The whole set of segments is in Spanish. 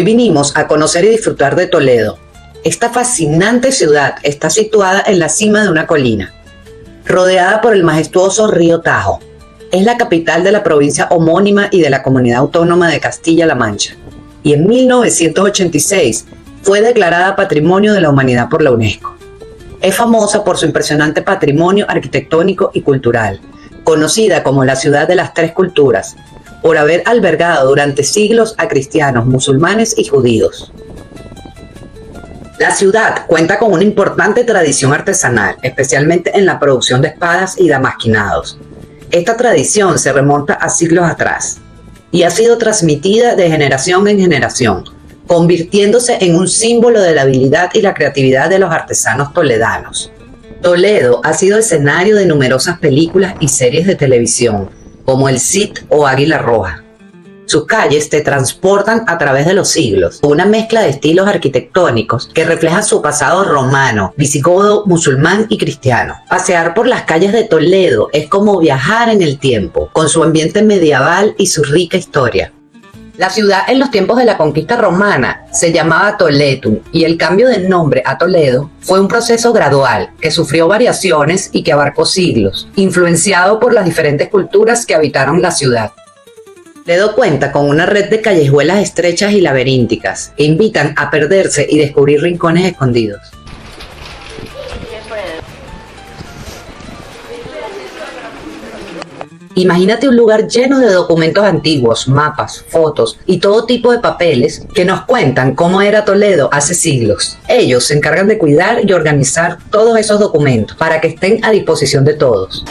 Hoy vinimos a conocer y disfrutar de Toledo. Esta fascinante ciudad está situada en la cima de una colina, rodeada por el majestuoso río Tajo. Es la capital de la provincia homónima y de la comunidad autónoma de Castilla-La Mancha. Y en 1986 fue declarada Patrimonio de la Humanidad por la UNESCO. Es famosa por su impresionante patrimonio arquitectónico y cultural, conocida como la ciudad de las tres culturas, por haber albergado durante siglos a cristianos, musulmanes y judíos. La ciudad cuenta con una importante tradición artesanal, especialmente en la producción de espadas y damasquinados. Esta tradición se remonta a siglos atrás y ha sido transmitida de generación en generación, convirtiéndose en un símbolo de la habilidad y la creatividad de los artesanos toledanos. Toledo ha sido escenario de numerosas películas y series de televisión, como El Cid o Águila Roja. Sus calles te transportan a través de los siglos, una mezcla de estilos arquitectónicos que reflejan su pasado romano, visigodo, musulmán y cristiano. Pasear por las calles de Toledo es como viajar en el tiempo, con su ambiente medieval y su rica historia. La ciudad en los tiempos de la conquista romana se llamaba Toletum y el cambio de nombre a Toledo fue un proceso gradual que sufrió variaciones y que abarcó siglos, influenciado por las diferentes culturas que habitaron la ciudad. Toledo cuenta con una red de callejuelas estrechas y laberínticas que invitan a perderse y descubrir rincones escondidos. Imagínate un lugar lleno de documentos antiguos, mapas, fotos y todo tipo de papeles que nos cuentan cómo era Toledo hace siglos. Ellos se encargan de cuidar y organizar todos esos documentos para que estén a disposición de todos.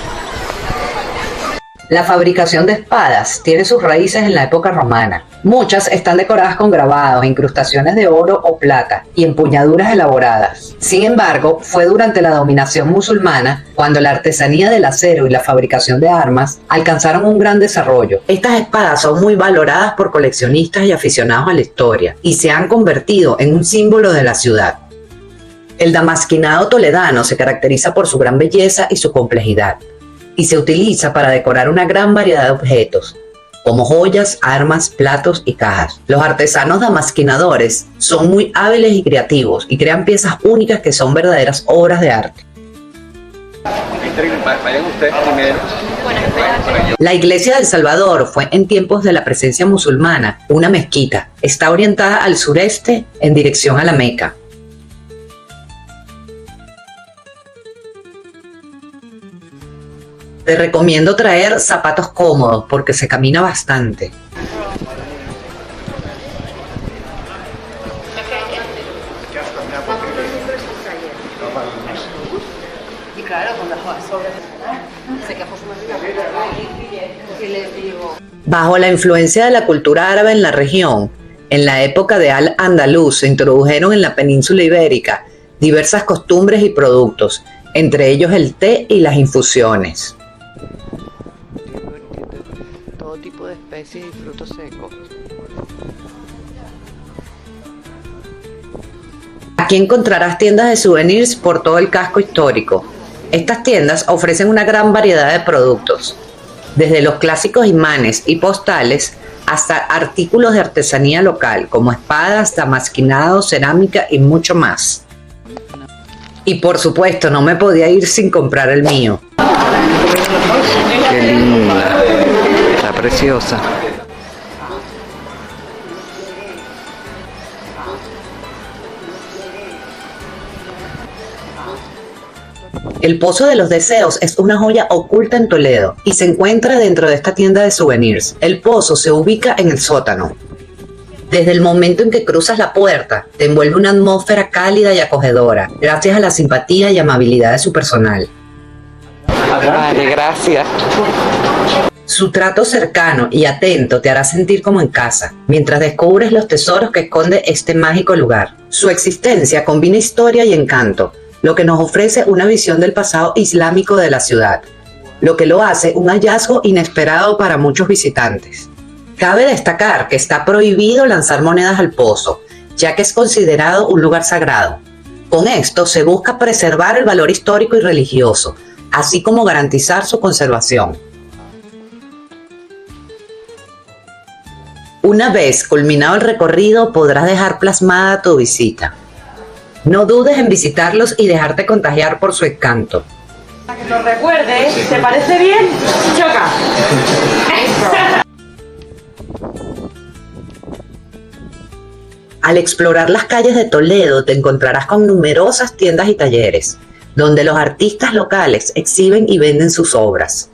La fabricación de espadas tiene sus raíces en la época romana. Muchas están decoradas con grabados, incrustaciones de oro o plata y empuñaduras elaboradas. Sin embargo, fue durante la dominación musulmana cuando la artesanía del acero y la fabricación de armas alcanzaron un gran desarrollo. Estas espadas son muy valoradas por coleccionistas y aficionados a la historia y se han convertido en un símbolo de la ciudad. El damasquinado toledano se caracteriza por su gran belleza y su complejidad, y se utiliza para decorar una gran variedad de objetos, como joyas, armas, platos y cajas. Los artesanos damasquinadores son muy hábiles y creativos y crean piezas únicas que son verdaderas obras de arte. La iglesia del Salvador fue en tiempos de la presencia musulmana una mezquita. Está orientada al sureste en dirección a la Meca. Te recomiendo traer zapatos cómodos porque se camina bastante. Bajo la influencia de la cultura árabe en la región, en la época de Al-Ándalus se introdujeron en la península ibérica diversas costumbres y productos, entre ellos el té y las infusiones. Todo tipo de especies y frutos secos. Aquí encontrarás tiendas de souvenirs por todo el casco histórico. Estas tiendas ofrecen una gran variedad de productos, desde los clásicos imanes y postales hasta artículos de artesanía local, como espadas, damasquinados, cerámica y mucho más. Y por supuesto, no me podía ir sin comprar el mío. Qué linda, está preciosa. El Pozo de los Deseos es una joya oculta en Toledo y se encuentra dentro de esta tienda de souvenirs. El pozo se ubica en el sótano. Desde el momento en que cruzas la puerta, te envuelve una atmósfera cálida y acogedora, gracias a la simpatía y amabilidad de su personal. Vale, gracias. Su trato cercano y atento te hará sentir como en casa, mientras descubres los tesoros que esconde este mágico lugar. Su existencia combina historia y encanto, lo que nos ofrece una visión del pasado islámico de la ciudad, lo que lo hace un hallazgo inesperado para muchos visitantes. Cabe destacar que está prohibido lanzar monedas al pozo, ya que es considerado un lugar sagrado. Con esto se busca preservar el valor histórico y religioso, así como garantizar su conservación. Una vez culminado el recorrido, podrás dejar plasmada tu visita. No dudes en visitarlos y dejarte contagiar por su encanto. Para que nos recuerdes, ¿te parece bien? Choca. Al explorar las calles de Toledo te encontrarás con numerosas tiendas y talleres, donde los artistas locales exhiben y venden sus obras.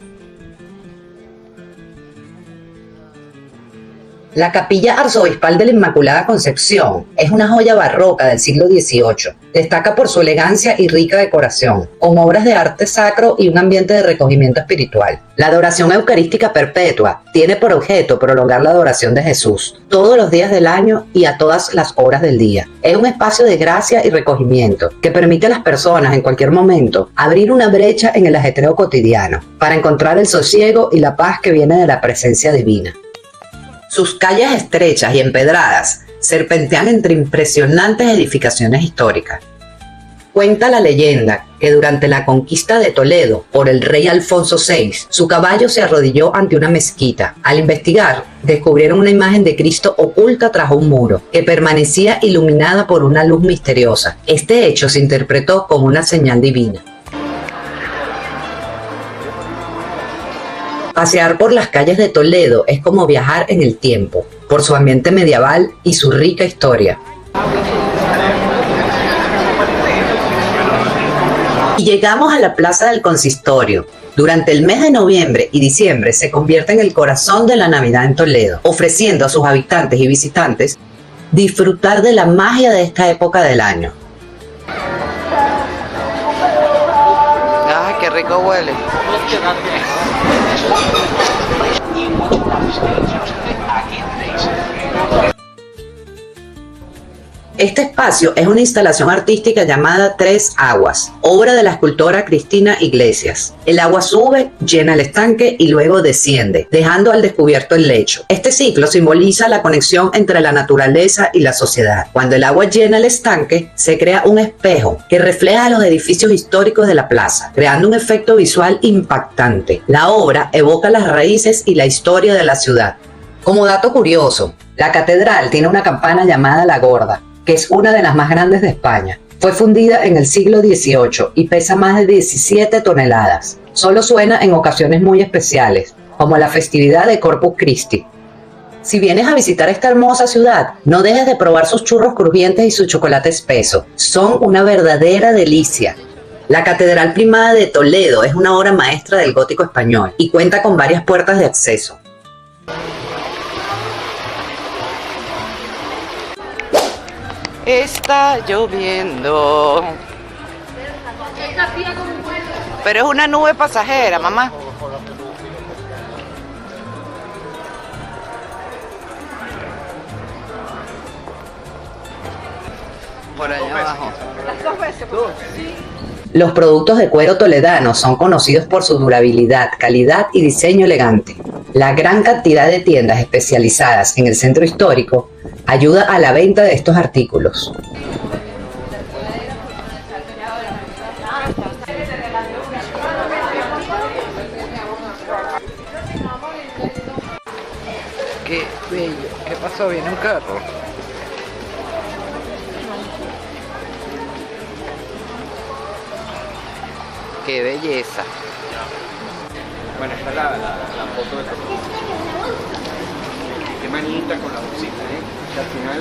La Capilla Arzobispal de la Inmaculada Concepción es una joya barroca del siglo XVIII. Destaca por su elegancia y rica decoración, con obras de arte sacro y un ambiente de recogimiento espiritual. La adoración eucarística perpetua tiene por objeto prolongar la adoración de Jesús todos los días del año y a todas las horas del día. Es un espacio de gracia y recogimiento que permite a las personas en cualquier momento abrir una brecha en el ajetreo cotidiano para encontrar el sosiego y la paz que viene de la presencia divina. Sus calles estrechas y empedradas serpentean entre impresionantes edificaciones históricas. Cuenta la leyenda que durante la conquista de Toledo por el rey Alfonso VI, su caballo se arrodilló ante una mezquita. Al investigar, descubrieron una imagen de Cristo oculta tras un muro, que permanecía iluminada por una luz misteriosa. Este hecho se interpretó como una señal divina. Pasear por las calles de Toledo es como viajar en el tiempo, por su ambiente medieval y su rica historia. Y llegamos a la Plaza del Consistorio. Durante el mes de noviembre y diciembre se convierte en el corazón de la Navidad en Toledo, ofreciendo a sus habitantes y visitantes disfrutar de la magia de esta época del año. Ay, qué rico huele. Este espacio es una instalación artística llamada Tres Aguas, obra de la escultora Cristina Iglesias. El agua sube, llena el estanque y luego desciende, dejando al descubierto el lecho. Este ciclo simboliza la conexión entre la naturaleza y la sociedad. Cuando el agua llena el estanque, se crea un espejo que refleja los edificios históricos de la plaza, creando un efecto visual impactante. La obra evoca las raíces y la historia de la ciudad. Como dato curioso, la catedral tiene una campana llamada La Gorda, que es una de las más grandes de España. Fue fundida en el siglo XVIII y pesa más de 17 toneladas. Solo suena en ocasiones muy especiales, como la festividad de Corpus Christi. Si vienes a visitar esta hermosa ciudad, no dejes de probar sus churros crujientes y su chocolate espeso. Son una verdadera delicia. La Catedral Primada de Toledo es una obra maestra del gótico español y cuenta con varias puertas de acceso. Está lloviendo. Pero es una nube pasajera, mamá. Por allá abajo. Los productos de cuero toledano son conocidos por su durabilidad, calidad y diseño elegante. La gran cantidad de tiendas especializadas en el centro histórico ayuda a la venta de estos artículos. Qué bello. ¿Qué pasó? Viene un carro. Qué belleza. Bueno, esta es la foto de qué manita con la bolsita, que al final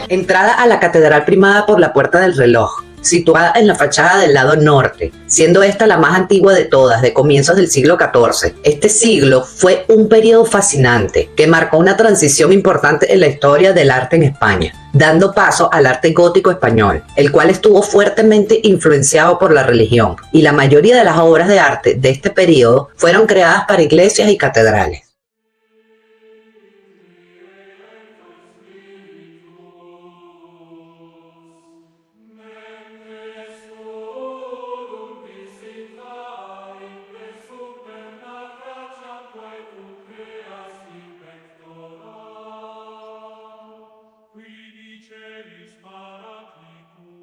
Entrada a la Catedral Primada por la Puerta del Reloj, situada en la fachada del lado norte, siendo esta la más antigua de todas, de comienzos del siglo XIV. Este siglo fue un periodo fascinante que marcó una transición importante en la historia del arte en España, dando paso al arte gótico español, el cual estuvo fuertemente influenciado por la religión, y la mayoría de las obras de arte de este periodo fueron creadas para iglesias y catedrales. Qui di cieli sparatli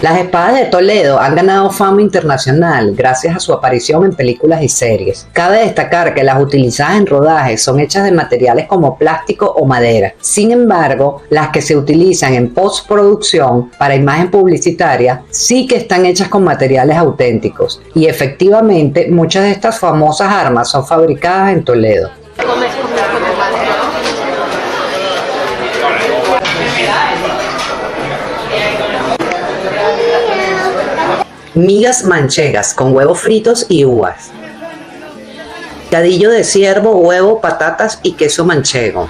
Las espadas de Toledo han ganado fama internacional gracias a su aparición en películas y series. Cabe destacar que las utilizadas en rodajes son hechas de materiales como plástico o madera. Sin embargo, las que se utilizan en postproducción para imagen publicitaria sí que están hechas con materiales auténticos. Y efectivamente, muchas de estas famosas armas son fabricadas en Toledo. Migas manchegas con huevos fritos y uvas. Picadillo de ciervo, huevo, patatas y queso manchego.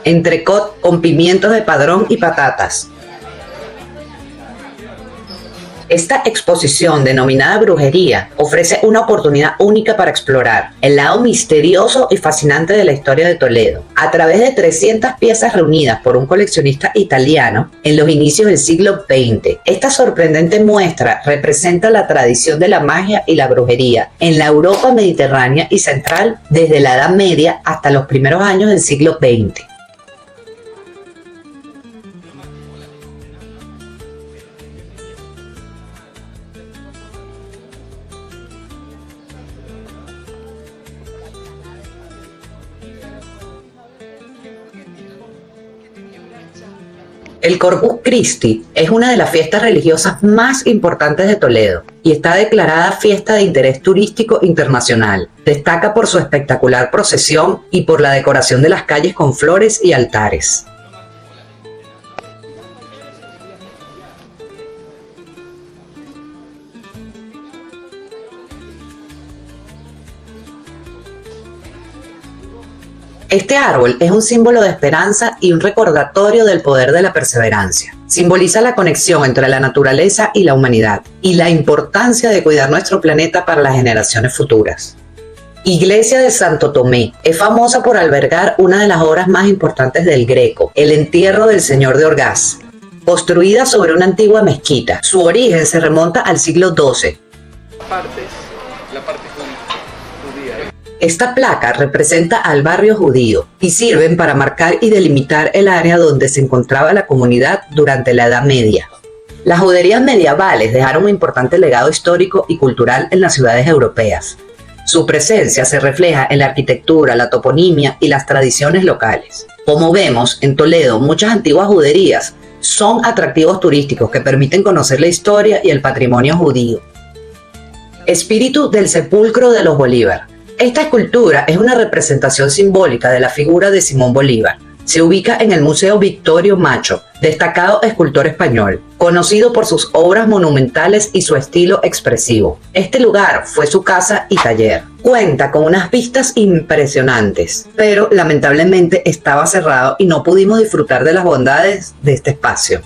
Entrecot con pimientos de padrón y patatas. Esta exposición, denominada Brujería, ofrece una oportunidad única para explorar el lado misterioso y fascinante de la historia de Toledo, a través de 300 piezas reunidas por un coleccionista italiano en los inicios del siglo XX. Esta sorprendente muestra representa la tradición de la magia y la brujería en la Europa mediterránea y central desde la Edad Media hasta los primeros años del siglo XX. El Corpus Christi es una de las fiestas religiosas más importantes de Toledo y está declarada fiesta de interés turístico internacional. Destaca por su espectacular procesión y por la decoración de las calles con flores y altares. Este árbol es un símbolo de esperanza y un recordatorio del poder de la perseverancia. Simboliza la conexión entre la naturaleza y la humanidad y la importancia de cuidar nuestro planeta para las generaciones futuras. Iglesia de Santo Tomé es famosa por albergar una de las obras más importantes del Greco, el entierro del Señor de Orgaz, construida sobre una antigua mezquita. Su origen se remonta al siglo XII. La parte judía. Esta placa representa al barrio judío y sirven para marcar y delimitar el área donde se encontraba la comunidad durante la Edad Media. Las juderías medievales dejaron un importante legado histórico y cultural en las ciudades europeas. Su presencia se refleja en la arquitectura, la toponimia y las tradiciones locales. Como vemos, en Toledo muchas antiguas juderías son atractivos turísticos que permiten conocer la historia y el patrimonio judío. Espíritu del sepulcro de los Bolívar. Esta escultura es una representación simbólica de la figura de Simón Bolívar. Se ubica en el Museo Victorio Macho, destacado escultor español, conocido por sus obras monumentales y su estilo expresivo. Este lugar fue su casa y taller. Cuenta con unas vistas impresionantes, pero lamentablemente estaba cerrado y no pudimos disfrutar de las bondades de este espacio.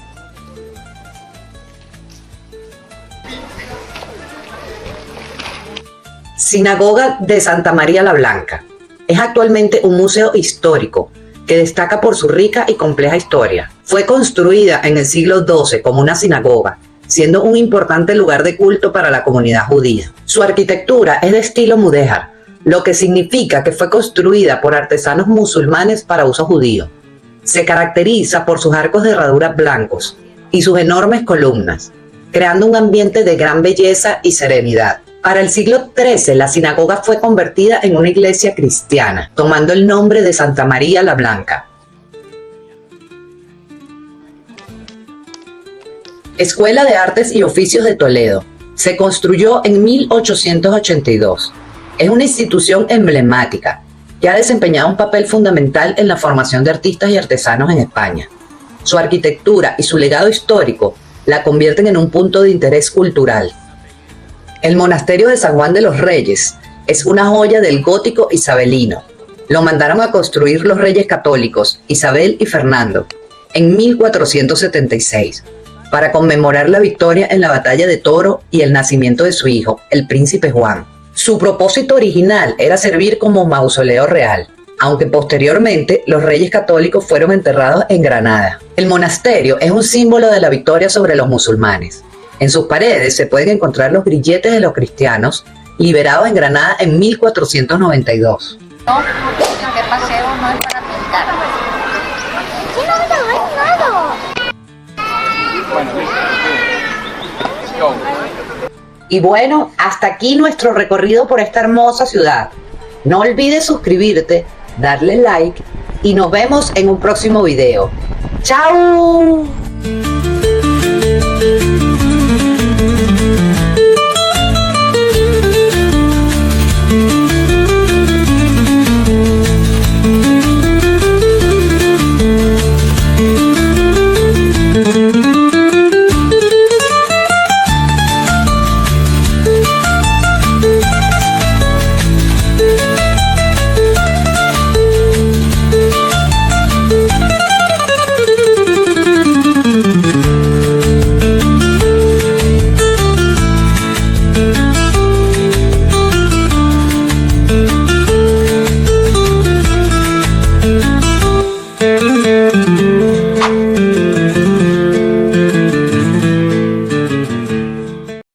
Sinagoga de Santa María la Blanca. Es actualmente un museo histórico que destaca por su rica y compleja historia. Fue construida en el siglo XII como una sinagoga, siendo un importante lugar de culto para la comunidad judía. Su arquitectura es de estilo mudéjar, lo que significa que fue construida por artesanos musulmanes para uso judío. Se caracteriza por sus arcos de herradura blancos y sus enormes columnas, creando un ambiente de gran belleza y serenidad. Para el siglo XIII, la sinagoga fue convertida en una iglesia cristiana, tomando el nombre de Santa María la Blanca. Escuela de Artes y Oficios de Toledo. Se construyó en 1882. Es una institución emblemática que ha desempeñado un papel fundamental en la formación de artistas y artesanos en España. Su arquitectura y su legado histórico la convierten en un punto de interés cultural. El monasterio de San Juan de los Reyes es una joya del gótico isabelino. Lo mandaron a construir los reyes católicos Isabel y Fernando en 1476 para conmemorar la victoria en la batalla de Toro y el nacimiento de su hijo, el príncipe Juan. Su propósito original era servir como mausoleo real, aunque posteriormente los reyes católicos fueron enterrados en Granada. El monasterio es un símbolo de la victoria sobre los musulmanes. En sus paredes se pueden encontrar los grilletes de los cristianos liberados en Granada en 1492. Este paseo no es para pintar. ¡Sí, no me lo he ganado! Bueno, Y bueno, hasta aquí nuestro recorrido por esta hermosa ciudad. No olvides suscribirte, darle like y nos vemos en un próximo video. ¡Chao!